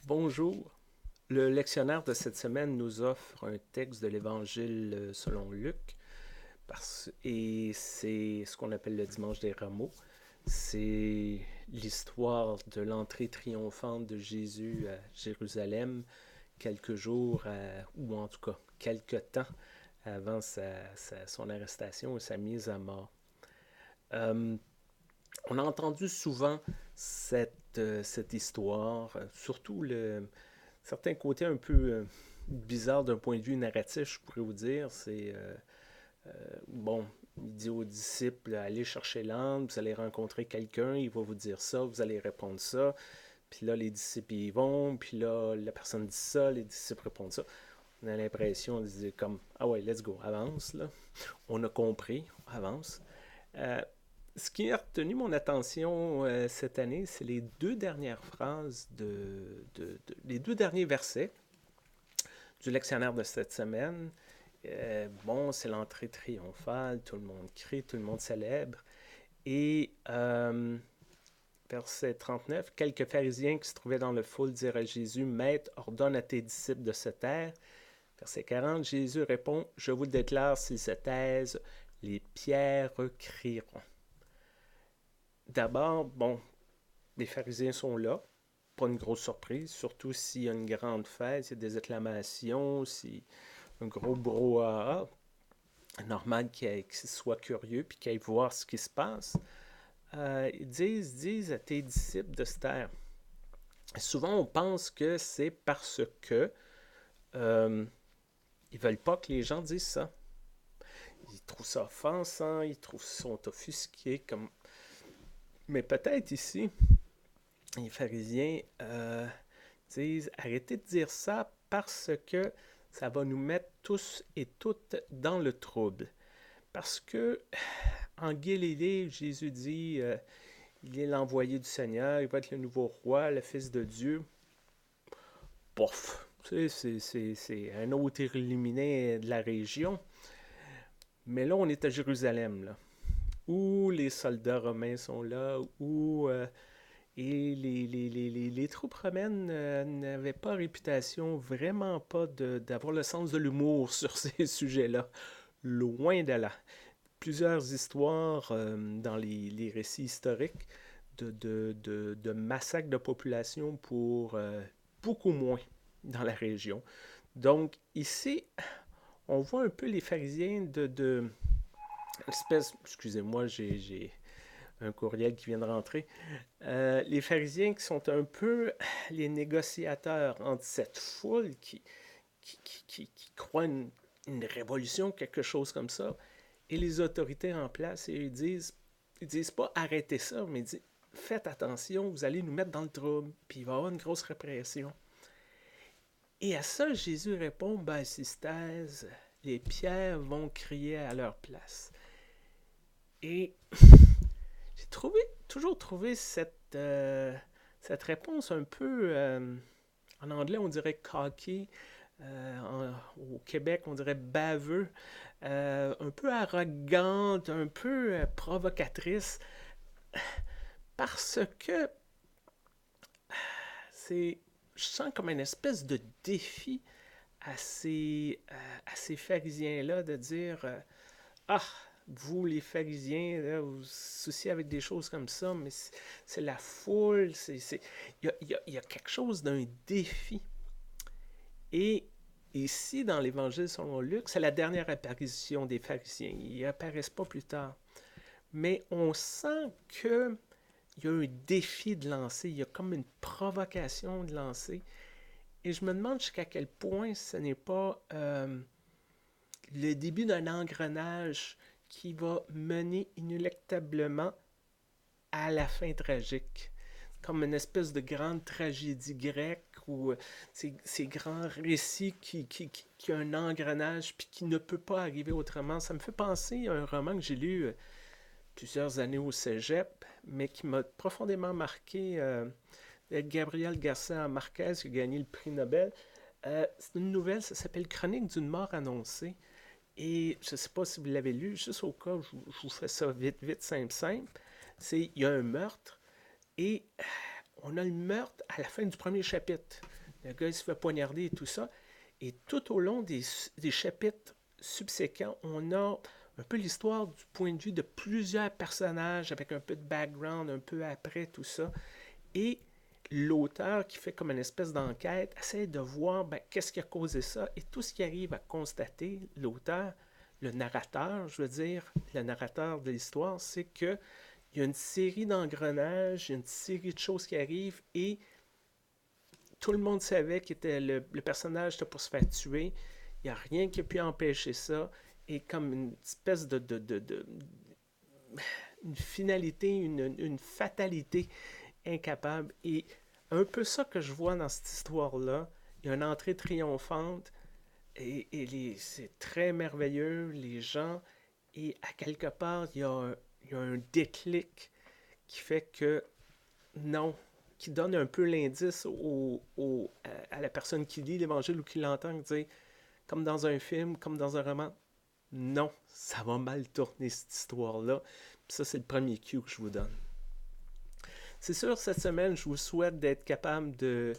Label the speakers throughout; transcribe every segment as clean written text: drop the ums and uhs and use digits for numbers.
Speaker 1: Bonjour. Le lectionnaire de cette semaine nous offre un texte de l'Évangile selon Luc, et c'est ce qu'on appelle le dimanche des rameaux. C'est l'histoire de l'entrée triomphante de Jésus à Jérusalem quelques jours, ou en tout cas quelques temps avant son arrestation et sa mise à mort. Euh, on a entendu souvent cette histoire, surtout certains côtés un peu bizarres d'un point de vue narratif, je pourrais vous dire. Bon, il dit aux disciples, allez chercher l'âne, vous allez rencontrer quelqu'un, il va vous dire ça, vous allez répondre ça. Puis là, les disciples y vont, puis là, la personne dit ça, les disciples répondent ça. On a l'impression de dire comme, ah ouais, let's go, avance, là. On a compris, avance. Euh, Ce qui a retenu mon attention cette année, c'est les deux dernières phrases les deux derniers versets du lectionnaire de cette semaine. Bon, c'est l'entrée triomphale, tout le monde crie, tout le monde célèbre. Et verset 39, quelques pharisiens qui se trouvaient dans le foule dirent à Jésus, Maître, ordonne à tes disciples de se taire. Verset 40, Jésus répond, je vous le déclare, s'ils se taisent, les pierres crieront. D'abord, bon, les pharisiens sont là, pas une grosse surprise, surtout s'il y a une grande fête, s'il y a des acclamations, s'il un gros brouhaha, normal qu'ils soient curieux puis qu'ils aillent voir ce qui se passe. Ils disent à tes disciples de se taire. Souvent, on pense que c'est parce que ils veulent pas que les gens disent ça. Ils trouvent ça offensant, ils sont offusqués. Mais peut-être ici, les pharisiens disent arrêtez de dire ça parce que ça va nous mettre tous et toutes dans le trouble. Parce que en Galilée, Jésus dit il est l'envoyé du Seigneur, il va être le nouveau roi, le Fils de Dieu. Pof! C'est un autre illuminé de la région. Mais là, on est à Jérusalem, là, où les soldats romains sont là, où et les troupes romaines n'avaient pas réputation, vraiment pas d'avoir le sens de l'humour sur ces sujets-là. Loin de là. Plusieurs histoires dans les récits historiques de massacres de population pour beaucoup moins dans la région. Donc ici, on voit un peu les pharisiens excusez-moi, j'ai un courriel qui vient de rentrer. Les pharisiens qui sont un peu les négociateurs entre cette foule qui croit une révolution, quelque chose comme ça, et les autorités en place, et ils disent pas arrêtez ça, mais ils disent faites attention, vous allez nous mettre dans le trouble, puis il va y avoir une grosse répression. Et à ça, Jésus répond, ben, s'ils se taisent, les pierres vont crier à leur place. Et j'ai toujours trouvé cette réponse un peu, en anglais on dirait cocky, au Québec on dirait baveux, un peu arrogante, un peu provocatrice, parce que c'est, je sens comme une espèce de défi à ces pharisiens-là de dire ah, vous les pharisiens, là, vous vous souciez avec des choses comme ça, mais c'est la foule, il y a quelque chose d'un défi. Et ici, dans l'Évangile selon Luc, c'est la dernière apparition des pharisiens. Ils n'apparaissent pas plus tard. Mais on sent qu'il y a un défi de lancer, il y a comme une provocation de lancer. Et je me demande jusqu'à quel point ce n'est pas le début d'un engrenage qui va mener inéluctablement à la fin tragique. Comme une espèce de grande tragédie grecque ou ces grands récits qui a un engrenage puis qui ne peut pas arriver autrement. Ça me fait penser à un roman que j'ai lu plusieurs années au cégep, mais qui m'a profondément marqué. Gabriel Garcia Marquez qui a gagné le prix Nobel. C'est une nouvelle, ça s'appelle Chronique d'une mort annoncée. Et je ne sais pas si vous l'avez lu, juste au cas où je vous fais ça vite, vite, simple, simple. Il y a un meurtre et on a le meurtre à la fin du premier chapitre. Le gars, il se fait poignarder et tout ça. Et tout au long des chapitres subséquents, on a un peu l'histoire du point de vue de plusieurs personnages avec un peu de background, un peu après tout ça. Et l'auteur, qui fait comme une espèce d'enquête, essaie de voir qu'est-ce qui a causé ça. Et tout ce qu'il arrive à constater, l'auteur, le narrateur, je veux dire, le narrateur de l'histoire, c'est que il y a une série d'engrenages, une série de choses qui arrivent et tout le monde savait que le personnage était pour se faire tuer. Il n'y a rien qui a pu empêcher ça. Et comme une espèce une finalité, une fatalité incapable. Et un peu ça que je vois dans cette histoire-là. Il y a une entrée triomphante et c'est très merveilleux, les gens. Et à quelque part, il y a un déclic qui fait que non, qui donne un peu l'indice à la personne qui lit l'Évangile ou qui l'entend, dire, comme dans un film, comme dans un roman, non, ça va mal tourner cette histoire-là. Puis ça, c'est le premier cue que je vous donne. C'est sûr, cette semaine, je vous souhaite d'être capable de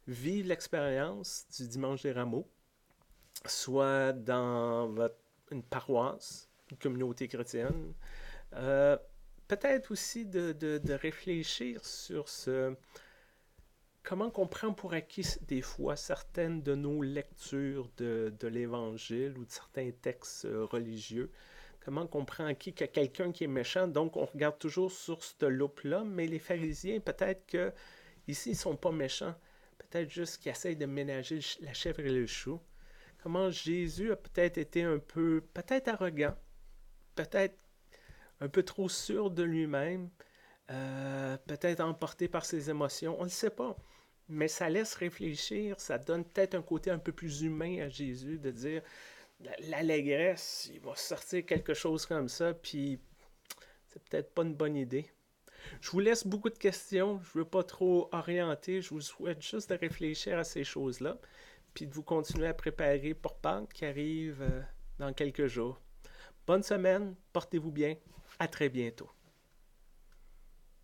Speaker 1: vivre l'expérience du Dimanche des Rameaux, soit dans une paroisse, une communauté chrétienne. Euh, Peut-être aussi de réfléchir sur comment on prend pour acquis des fois certaines de nos lectures de l'Évangile ou de certains textes religieux. Comment on prend acquis qu'il y a quelqu'un qui est méchant, donc on regarde toujours sur cette loupe-là, mais les pharisiens, peut-être que ici, ils ne sont pas méchants. Peut-être juste qu'ils essayent de ménager la chèvre et le chou. Comment Jésus a peut-être été un peu, peut-être arrogant, peut-être un peu trop sûr de lui-même, peut-être emporté par ses émotions, on ne le sait pas. Mais ça laisse réfléchir, ça donne peut-être un côté un peu plus humain à Jésus, de dire l'allégresse, il va sortir quelque chose comme ça, puis c'est peut-être pas une bonne idée. Je vous laisse beaucoup de questions, je ne veux pas trop orienter, je vous souhaite juste de réfléchir à ces choses-là, puis de vous continuer à préparer pour Pâques qui arrive dans quelques jours. Bonne semaine, portez-vous bien, à très bientôt.